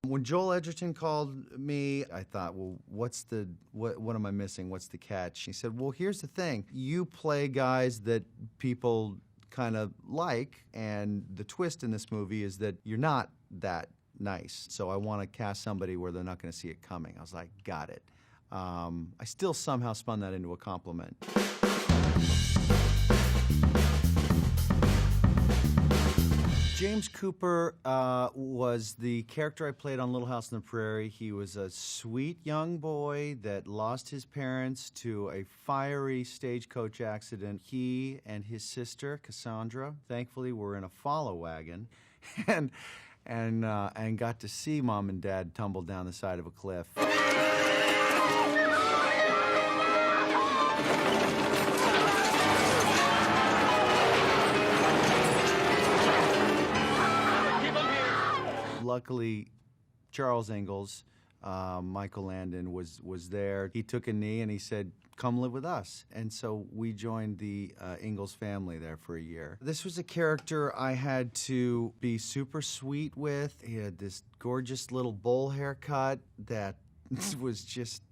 When Joel Edgerton called me, I thought, well, what am I missing? What's the catch? He said, well, here's the thing. You play guys that people kind of like, and the twist in this movie is that you're not that nice. So I want to cast somebody where they're not going to see it coming. I was like, got it. I still somehow spun that into a compliment. James Cooper was the character I played on Little House on the Prairie. He was a sweet young boy that lost his parents to a fiery stagecoach accident. He and his sister, Cassandra, thankfully were in a follow wagon and got to see Mom and Dad tumble down the side of a cliff. Luckily, Charles Ingalls, Michael Landon, was there. He took a knee and he said, come live with us. And so we joined the Ingalls family there for a year. This was a character I had to be super sweet with. He had this gorgeous little bowl haircut that was just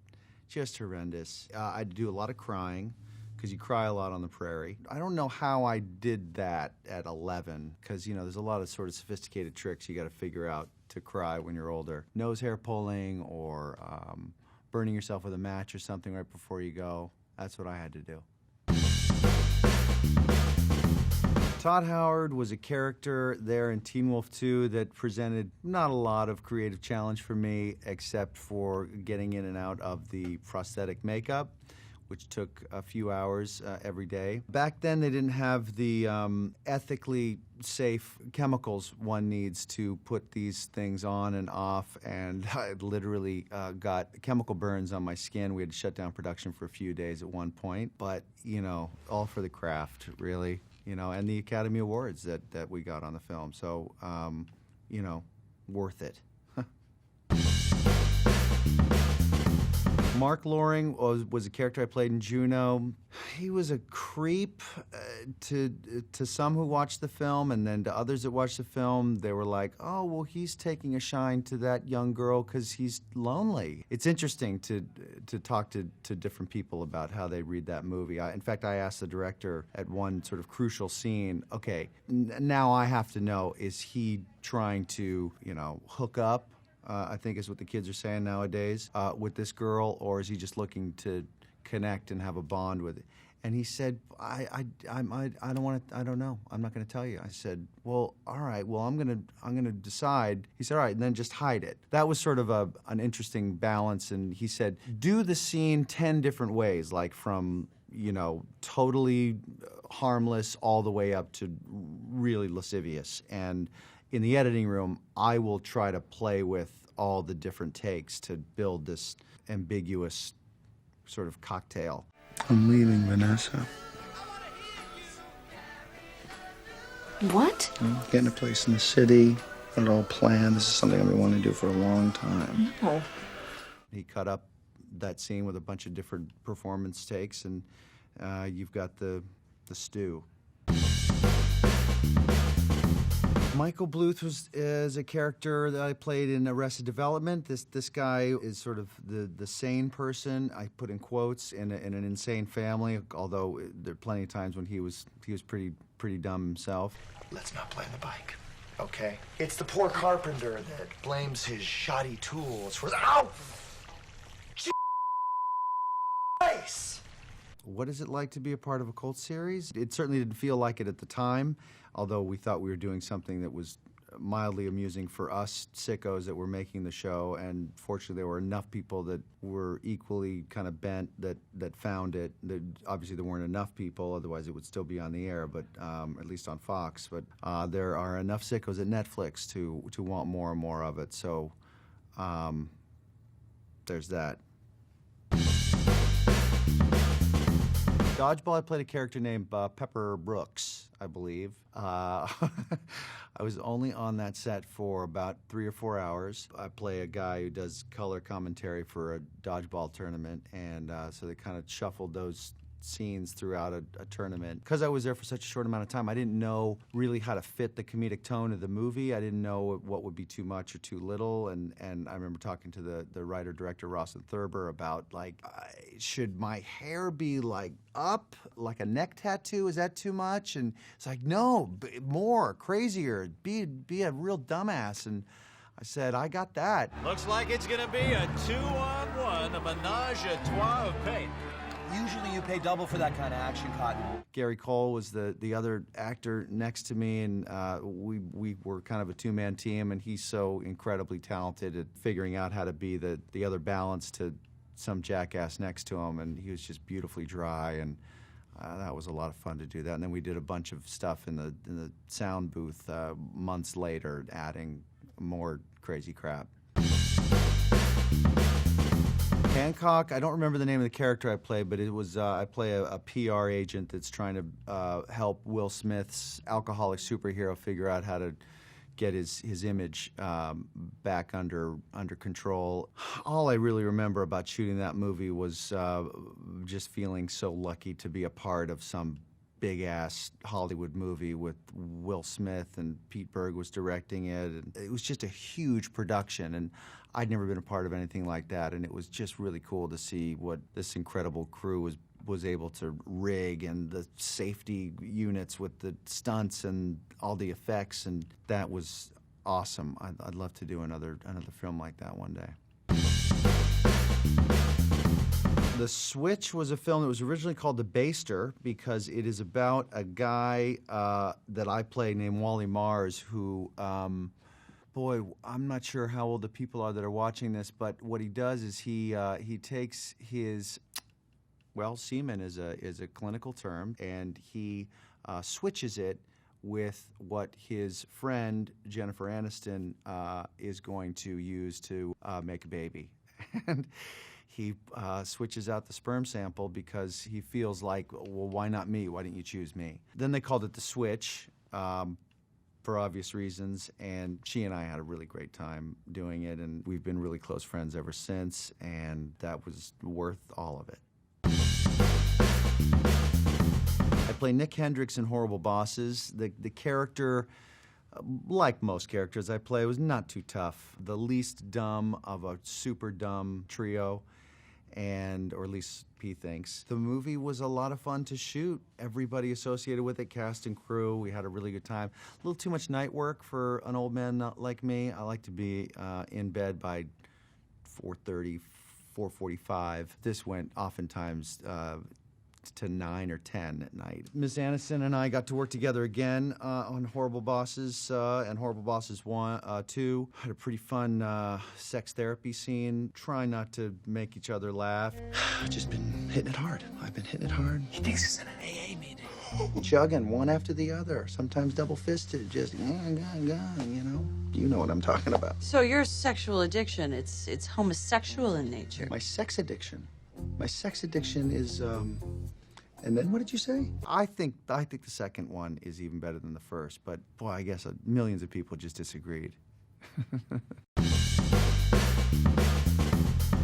horrendous. I had to do a lot of crying, because you cry a lot on the prairie. I don't know how I did that at 11, because, you know, there's a lot of sort of sophisticated tricks you got to figure out to cry when you're older. Nose hair pulling or burning yourself with a match or something right before you go. That's what I had to do. Todd Howard was a character there in Teen Wolf 2 that presented not a lot of creative challenge for me, except for getting in and out of the prosthetic makeup, which took a few hours every day. Back then, they didn't have the ethically safe chemicals one needs to put these things on and off, and I literally got chemical burns on my skin. We had to shut down production for a few days at one point, but, you know, all for the craft, really, you know, and the Academy Awards that we got on the film. So, you know, worth it. Mark Loring was a character I played in Juno. He was a creep to some who watched the film, and then to others that watched the film, they were like, oh, well, he's taking a shine to that young girl because he's lonely. It's interesting to talk to different people about how they read that movie. In fact, I asked the director at one sort of crucial scene, okay, now I have to know, is he trying to, you know, hook up? I think is what the kids are saying nowadays, with this girl, or is he just looking to connect and have a bond with it? And he said, I don't want to, I don't know. I'm not going to tell you. I said, well, all right. Well, I'm gonna decide. He said, all right, and then just hide it. That was sort of an interesting balance. And he said, do the scene 10 different ways, like from, you know, totally harmless all the way up to really lascivious. And in the editing room, I will try to play with all the different takes to build this ambiguous sort of cocktail. I'm leaving, Vanessa. What? I'm getting a place in the city. Got it all planned. This is something I've been wanting to do for a long time. No. He cut up that scene with a bunch of different performance takes, and you've got the stew. Michael Bluth is a character that I played in Arrested Development. This guy is sort of the sane person, I put in quotes, in an insane family, although there are plenty of times when he was pretty dumb himself. Let's not blame the bike, okay? It's the poor carpenter that blames his shoddy tools for the... Ow! Nice! What is it like to be a part of a cult series? It certainly didn't feel like it at the time, although we thought we were doing something that was mildly amusing for us sickos that were making the show, and fortunately there were enough people that were equally kind of bent that found it. Obviously there weren't enough people, otherwise it would still be on the air, but at least on Fox. But there are enough sickos at Netflix to want more and more of it, so there's that. Dodgeball, I played a character named Pepper Brooks, I believe. I was only on that set for about 3 or 4 hours. I play a guy who does color commentary for a dodgeball tournament, and so they kind of shuffled those scenes throughout a tournament. Because I was there for such a short amount of time, I didn't know really how to fit the comedic tone of the movie. I didn't know what would be too much or too little. And I remember talking to the writer-director, Ross and Thurber, about, like, should my hair be, like, up, like a neck tattoo? Is that too much? And it's like, no, more, crazier, be a real dumbass. And I said, I got that. Looks like it's gonna be a 2-on-1, a menage a trois of pain. Usually you pay double for that kind of action, Cotton. Gary Cole was the other actor next to me, and we were kind of a two-man team, and he's so incredibly talented at figuring out how to be the other balance to some jackass next to him, and he was just beautifully dry, and that was a lot of fun to do that. And then we did a bunch of stuff in the sound booth months later, adding more crazy crap. Hancock, I don't remember the name of the character I played, but it was I play a PR agent that's trying to help Will Smith's alcoholic superhero figure out how to get his image back under control. All I really remember about shooting that movie was just feeling so lucky to be a part of some big-ass Hollywood movie with Will Smith, and Pete Berg was directing it. And it was just a huge production, and I'd never been a part of anything like that, and it was just really cool to see what this incredible crew was able to rig, and the safety units with the stunts and all the effects, and that was awesome. I'd love to do another film like that one day. The Switch was a film that was originally called The Baster because it is about a guy that I play named Wally Mars who, boy, I'm not sure how old the people are that are watching this, but what he does is he takes his, well, semen is a clinical term, and he switches it with what his friend Jennifer Aniston is going to use to make a baby. And he switches out the sperm sample because he feels like, well, why not me? Why didn't you choose me? Then they called it The Switch for obvious reasons, and she and I had a really great time doing it, and we've been really close friends ever since, and that was worth all of it. I play Nick Hendricks in Horrible Bosses. The character, like most characters I play, was not too tough. The least dumb of a super dumb trio, or at least P thinks. The movie was a lot of fun to shoot. Everybody associated with it, cast and crew, we had a really good time. A little too much night work for an old man like me. I like to be in bed by 4:30, 4:45. This went oftentimes to 9 or 10 at night. Ms. Aniston and I got to work together again on Horrible Bosses and Horrible Bosses 2. Had a pretty fun sex therapy scene. Trying not to make each other laugh. I've just been hitting it hard. I've been hitting it hard. He thinks he's in an AA meeting. Chugging one after the other, sometimes double-fisted, just you know. You know what I'm talking about. So your sexual addiction, it's homosexual in nature. My sex addiction is, and then what did you say? I think the second one is even better than the first, but boy, I guess millions of people just disagreed.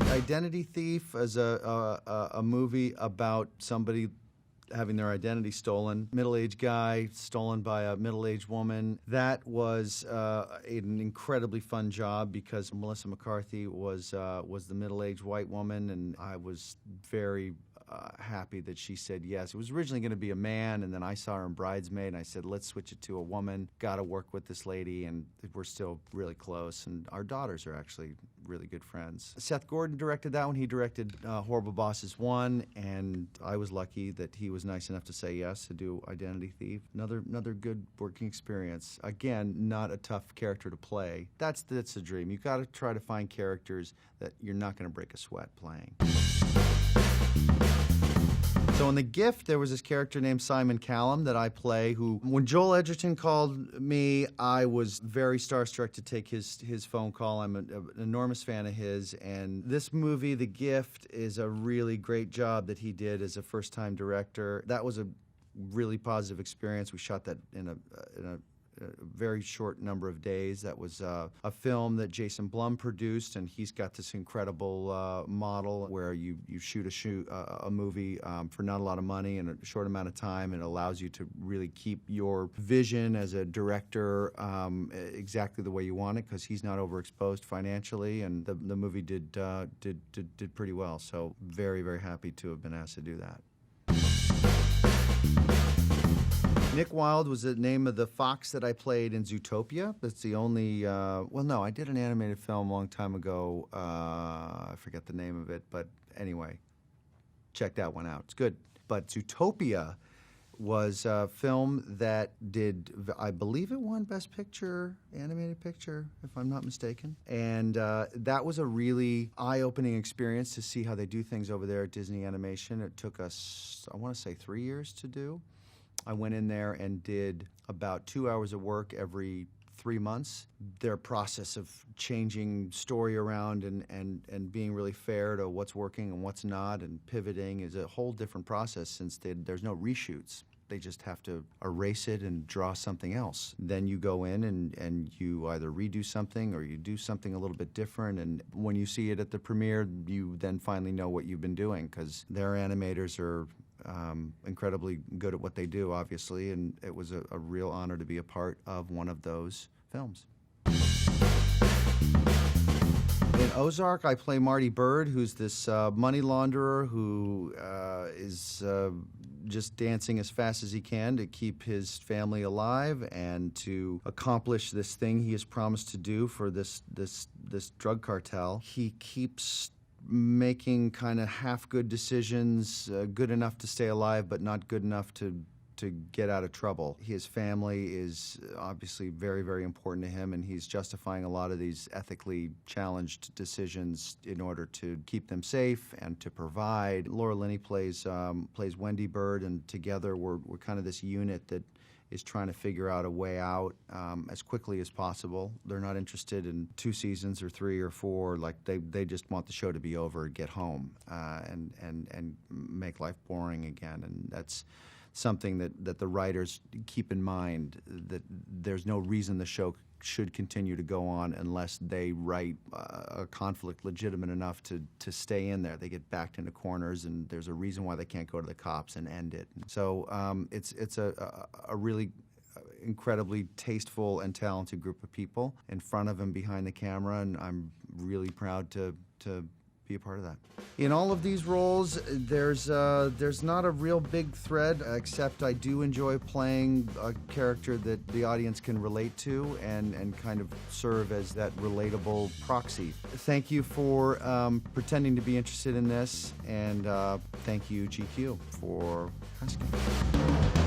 Identity Thief is a movie about somebody having their identity stolen. Middle-aged guy stolen by a middle-aged woman. That was an incredibly fun job because Melissa McCarthy was the middle-aged white woman, and I was very happy that she said yes. It was originally going to be a man, and then I saw her in Bridesmaid, and I said, let's switch it to a woman. Got to work with this lady, and we're still really close, and our daughters are actually really good friends. Seth Gordon directed that one. He directed Horrible Bosses 1, and I was lucky that he was nice enough to say yes to do Identity Thief. Another good working experience. Again, not a tough character to play. That's the dream. You've got to try to find characters that you're not going to break a sweat playing. So in The Gift, there was this character named Simon Callum that I play who, when Joel Edgerton called me, I was very starstruck to take his phone call. I'm an enormous fan of his. And this movie, The Gift, is a really great job that he did as a first-time director. That was a really positive experience. We shot that in very short number of days. That was a film that Jason Blum produced, and he's got this incredible model where you shoot a movie for not a lot of money in a short amount of time, and it allows you to really keep your vision as a director exactly the way you want it, because he's not overexposed financially, and the movie did pretty well. So very, very happy to have been asked to do that. Nick Wilde was the name of the fox that I played in Zootopia. That's the only, well, no, I did an animated film a long time ago. I forget the name of it, but anyway, check that one out. It's good. But Zootopia was a film that did, I believe it won Best Picture, Animated Picture, if I'm not mistaken. And that was a really eye-opening experience to see how they do things over there at Disney Animation. It took us, I want to say, 3 years to do. I went in there and did about 2 hours of work every 3 months. Their process of changing story around and being really fair to what's working and what's not and pivoting is a whole different process, since there's no reshoots. They just have to erase it and draw something else. Then you go in and you either redo something or you do something a little bit different. And when you see it at the premiere, you then finally know what you've been doing, because their animators are incredibly good at what they do, obviously, and it was a real honor to be a part of one of those films. In Ozark, I play Marty Bird, who's this money launderer who is just dancing as fast as he can to keep his family alive and to accomplish this thing he has promised to do for this drug cartel. He keeps making kind of half-good decisions, good enough to stay alive, but not good enough to get out of trouble. His family is obviously very, very important to him, and he's justifying a lot of these ethically challenged decisions in order to keep them safe and to provide. Laura Linney plays Wendy Bird, and together we're kind of this unit that is trying to figure out a way out as quickly as possible. They're not interested in 2 seasons or 3 or 4. Like they just want the show to be over and get home and make life boring again. And that's something that the writers keep in mind, that there's no reason the show should continue to go on unless they write a conflict legitimate enough to stay in there. They get backed into corners, and there's a reason why they can't go to the cops and end it. So it's a really incredibly tasteful and talented group of people in front of and behind the camera, and I'm really proud to be a part of that. In all of these roles, there's not a real big thread, except I do enjoy playing a character that the audience can relate to and kind of serve as that relatable proxy. Thank you for pretending to be interested in this, and thank you, GQ, for asking.